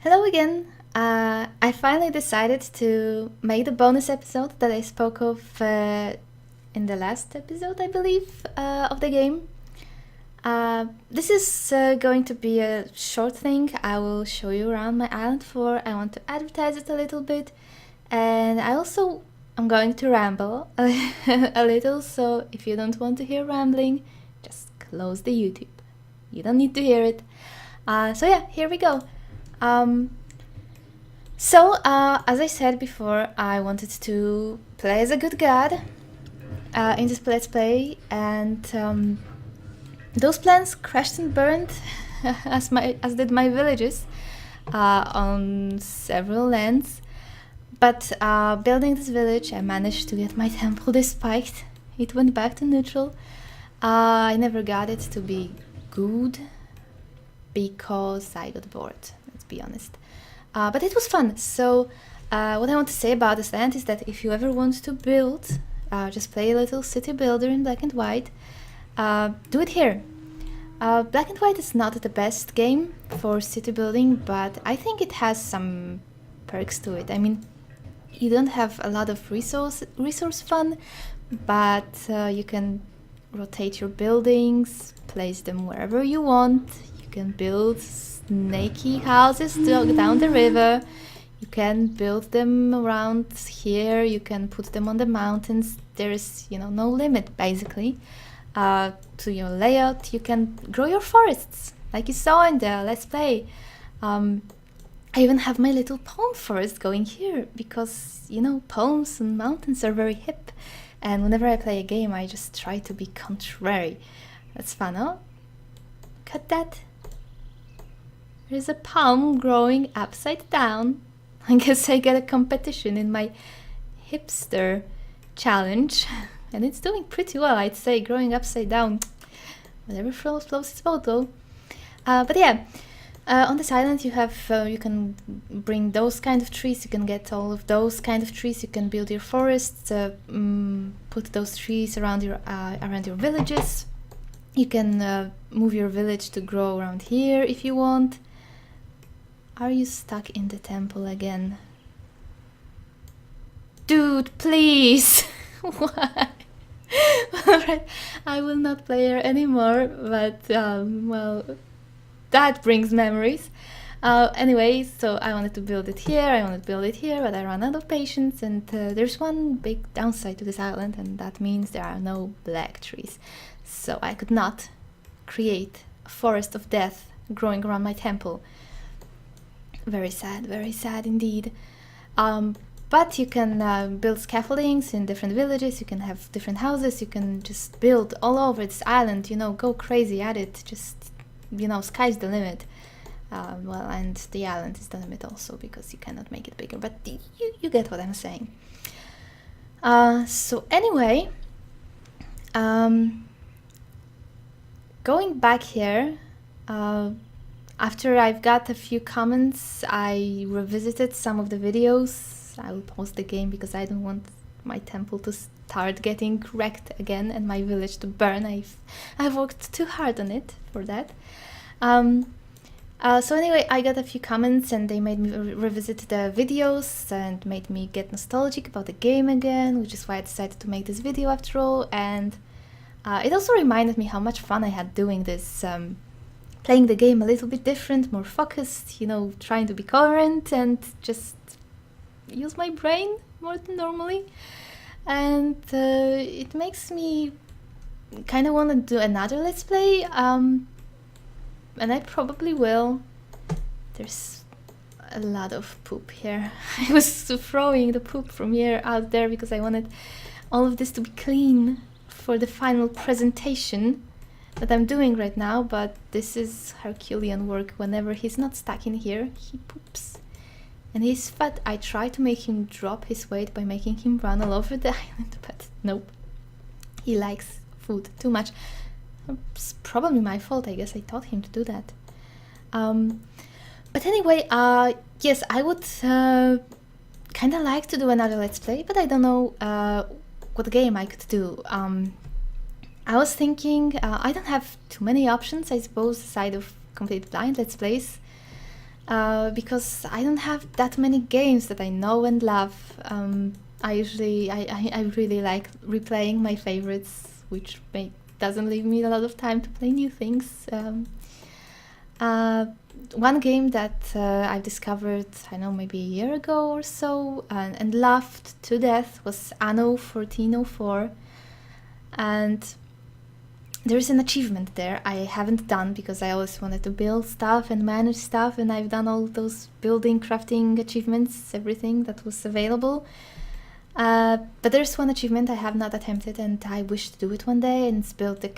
Hello again. I finally decided to make the bonus episode that I spoke of in the last episode, I believe, of the game. This is going to be a short thing. I will show you around my island I want to advertise it a little bit. And I'm going to ramble a little, so if you don't want to hear rambling, just close the YouTube. You don't need to hear it. So yeah, here we go. As I said before, I wanted to play as a good god in this Let's Play, and those plans crashed and burned as did my villages on several lands. But building this village, I managed to get my temple despite it went back to neutral. I never got it to be good because I got bored, let's be honest. But it was fun. So what I want to say about this land is that if you ever want to build, just play a little city builder in black and white, do it here. Black and white is not the best game for city building, but I think it has some perks to it. I mean, you don't have a lot of resource fun, but you can rotate your buildings, place them wherever you want. You can build snaky houses down the river. You can build them around here. You can put them on the mountains. There is, no limit basically to your layout. You can grow your forests like you saw in the Let's Play. I even have my little palm forest going here because, palms and mountains are very hip. And whenever I play a game, I just try to be contrary. That's fun, huh? Cut that. There's a palm growing upside down. I guess I get a competition in my hipster challenge. And it's doing pretty well, I'd say, growing upside down. Whatever floats its boat, though. But yeah. On this island you can bring those kind of trees, you can get all of those kind of trees, you can build your forests, put those trees around your villages. You can move your village to grow around here if you want. Are you stuck in the temple again? Dude, please! Why? Alright, I will not play her anymore, but well, that brings memories. Anyway, so I wanted to build it here, but I ran out of patience, and there's one big downside to this island, and that means there are no black trees. So I could not create a forest of death growing around my temple. Very sad indeed. But you can build scaffoldings in different villages, you can have different houses, you can just build all over this island, go crazy at it, just sky's the limit. Well, and the island is the limit also because you cannot make it bigger, but you get what I'm saying. So anyway, going back here, after I've got a few comments, I revisited some of the videos. I will pause the game because I don't want my temple to start getting wrecked again and my village to burn. I've worked too hard on it for that. So anyway, I got a few comments and they made me revisit the videos and made me get nostalgic about the game again, which is why I decided to make this video after all. And it also reminded me how much fun I had doing this, playing the game a little bit different, more focused, trying to be coherent and just use my brain more than normally. And it makes me kind of want to do another Let's Play, and I probably will. There's a lot of poop here. I was throwing the poop from here out there because I wanted all of this to be clean for the final presentation that I'm doing right now, but this is Herculean work. Whenever he's not stuck in here, he poops. And he's fat. I try to make him drop his weight by making him run all over the island, but nope. He likes food too much. It's probably my fault, I guess I taught him to do that. But anyway, yes, I would kind of like to do another Let's Play, but I don't know what game I could do. I was thinking, I don't have too many options, I suppose, aside of complete blind Let's Plays. because I don't have that many games that I know and love. I really like replaying my favorites, which doesn't leave me a lot of time to play new things. One game that I've discovered, I know, maybe a year ago or so, and loved to death was Anno 1404. And there's an achievement there I haven't done because I always wanted to build stuff and manage stuff, and I've done all those building, crafting achievements, everything that was available. But there's one achievement I have not attempted, and I wish to do it one day, and it's build the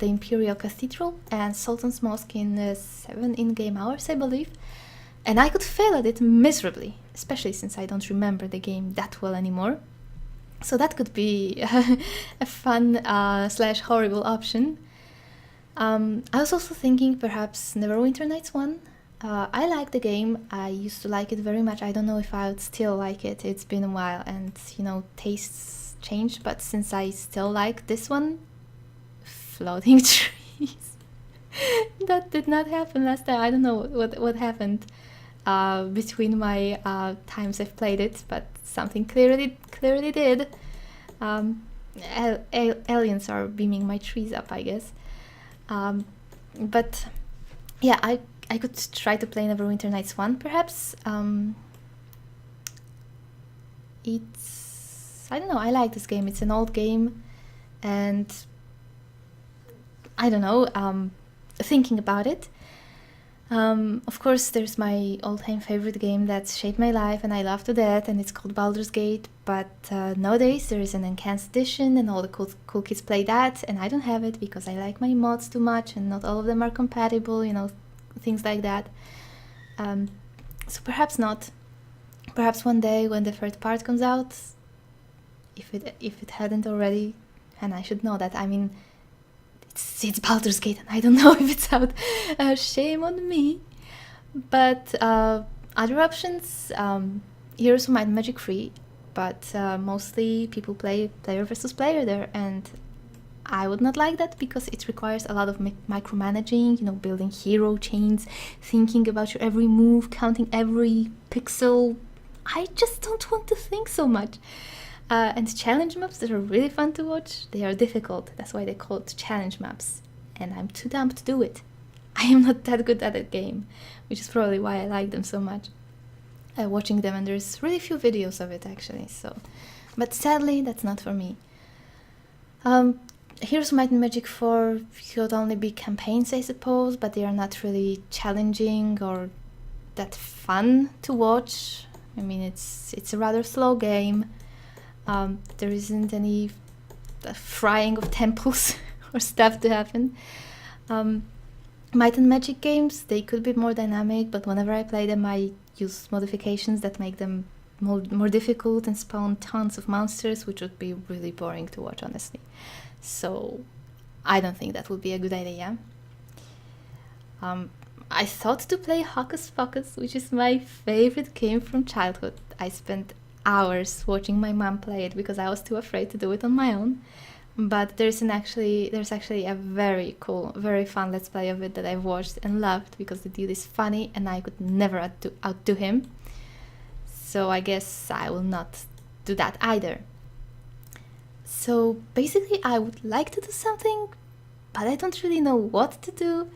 Imperial Cathedral and Sultan's Mosque in 7 in-game hours, I believe. And I could fail at it miserably, especially since I don't remember the game that well anymore. So that could be a fun / horrible option. I was also thinking perhaps Neverwinter Nights 1. I like the game. I used to like it very much. I don't know if I would still like it. It's been a while and, tastes change. But since I still like this one, floating trees. That did not happen last time. I don't know what happened between my times I've played it, but something clearly did. Aliens are beaming my trees up, I guess. But yeah, I could try to play Neverwinter Nights 1, perhaps. I don't know, I like this game. It's an old game, and I don't know, thinking about it, of course there's my all-time favorite game that's shaped my life and I love to death, and it's called Baldur's Gate, but nowadays there is an enhanced edition and all the cool kids play that, and I don't have it because I like my mods too much and not all of them are compatible, things like that. So perhaps not. Perhaps one day when the third part comes out, if it hadn't already, and I should know that. I mean, it's Baldur's Gate and I don't know if it's out. Shame on me. But other options, Heroes of Might and Magic 3, but mostly people play player versus player there, and I would not like that because it requires a lot of micromanaging, building hero chains, thinking about your every move, counting every pixel. I just don't want to think so much. And challenge maps that are really fun to watch, they are difficult. That's why they're called challenge maps. And I'm too dumb to do it. I am not that good at that game, which is probably why I like them so much. Watching them, and there's really few videos of it actually. But sadly, that's not for me. Heroes of Might and Magic 4 could only be campaigns, I suppose, but they are not really challenging or that fun to watch. I mean, it's a rather slow game. There isn't any frying of temples or stuff to happen. Might and Magic games, they could be more dynamic, but whenever I play them, I use modifications that make them more difficult and spawn tons of monsters, which would be really boring to watch, honestly. So I don't think that would be a good idea. I thought to play Hocus Pocus, which is my favorite game from childhood. I spent hours watching my mom play it because I was too afraid to do it on my own. But there's actually a very cool, very fun let's play of it that I've watched and loved because the dude is funny and I could never outdo him. So I guess I will not do that either. So basically I would like to do something, but I don't really know what to do.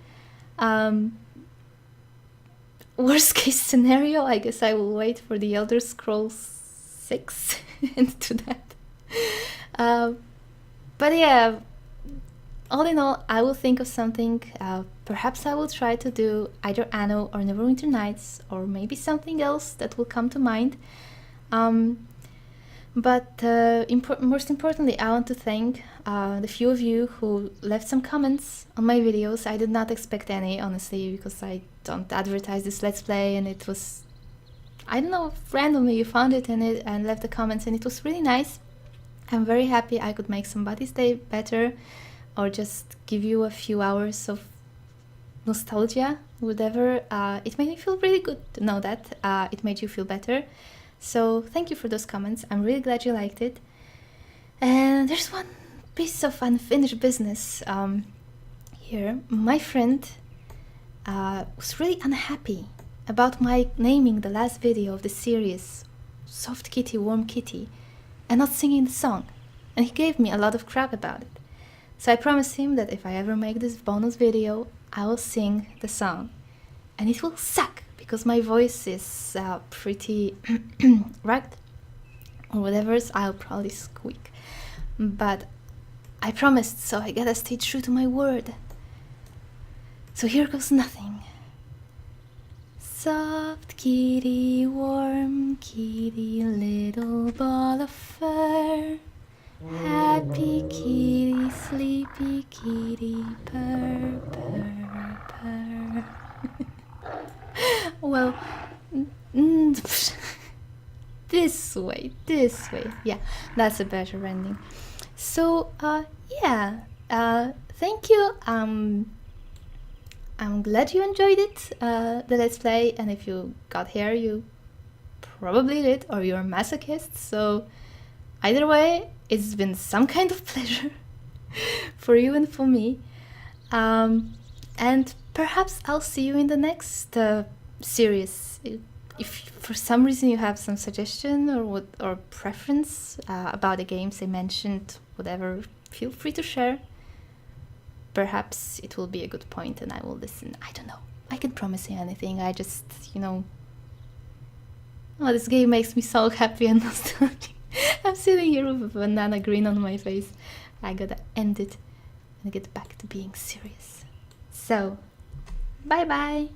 Worst case scenario, I guess I will wait for the Elder Scrolls 6 and do that. But yeah, all in all, I will think of something. Perhaps I will try to do either Anno or Neverwinter Nights, or maybe something else that will come to mind. But most importantly, I want to thank the few of you who left some comments on my videos. I did not expect any, honestly, because I don't advertise this Let's Play, and it was, I don't know, randomly you found it and left the comments, and it was really nice. I'm very happy I could make somebody's day better, or just give you a few hours of nostalgia, whatever. It made me feel really good to know that it made you feel better. So thank you for those comments. I'm really glad you liked it. And there's one piece of unfinished business here. My friend was really unhappy about my naming the last video of the series Soft Kitty, Warm Kitty, and not singing the song, and he gave me a lot of crap about it. So I promised him that if I ever make this bonus video, I will sing the song. And it will suck, because my voice is pretty rugged, or whatever, so I'll probably squeak. But I promised, so I gotta stay true to my word. So here goes nothing. Soft kitty, warm kitty, little ball of fur. Happy kitty, sleepy kitty, purr, purr, purr. Well, this way, yeah, that's a better ending. So, yeah, thank you. I'm glad you enjoyed it, the Let's Play, and if you got here, you probably did, or you're a masochist, so either way, it's been some kind of pleasure for you and for me. And perhaps I'll see you in the next series. If for some reason you have some suggestion or preference about the games I mentioned, whatever, feel free to share. Perhaps it will be a good point and I will listen. I don't know. I can't promise you anything. I just, oh, this game makes me so happy and nostalgic. I'm sitting here with a banana grin on my face. I gotta end it and get back to being serious. So, bye bye!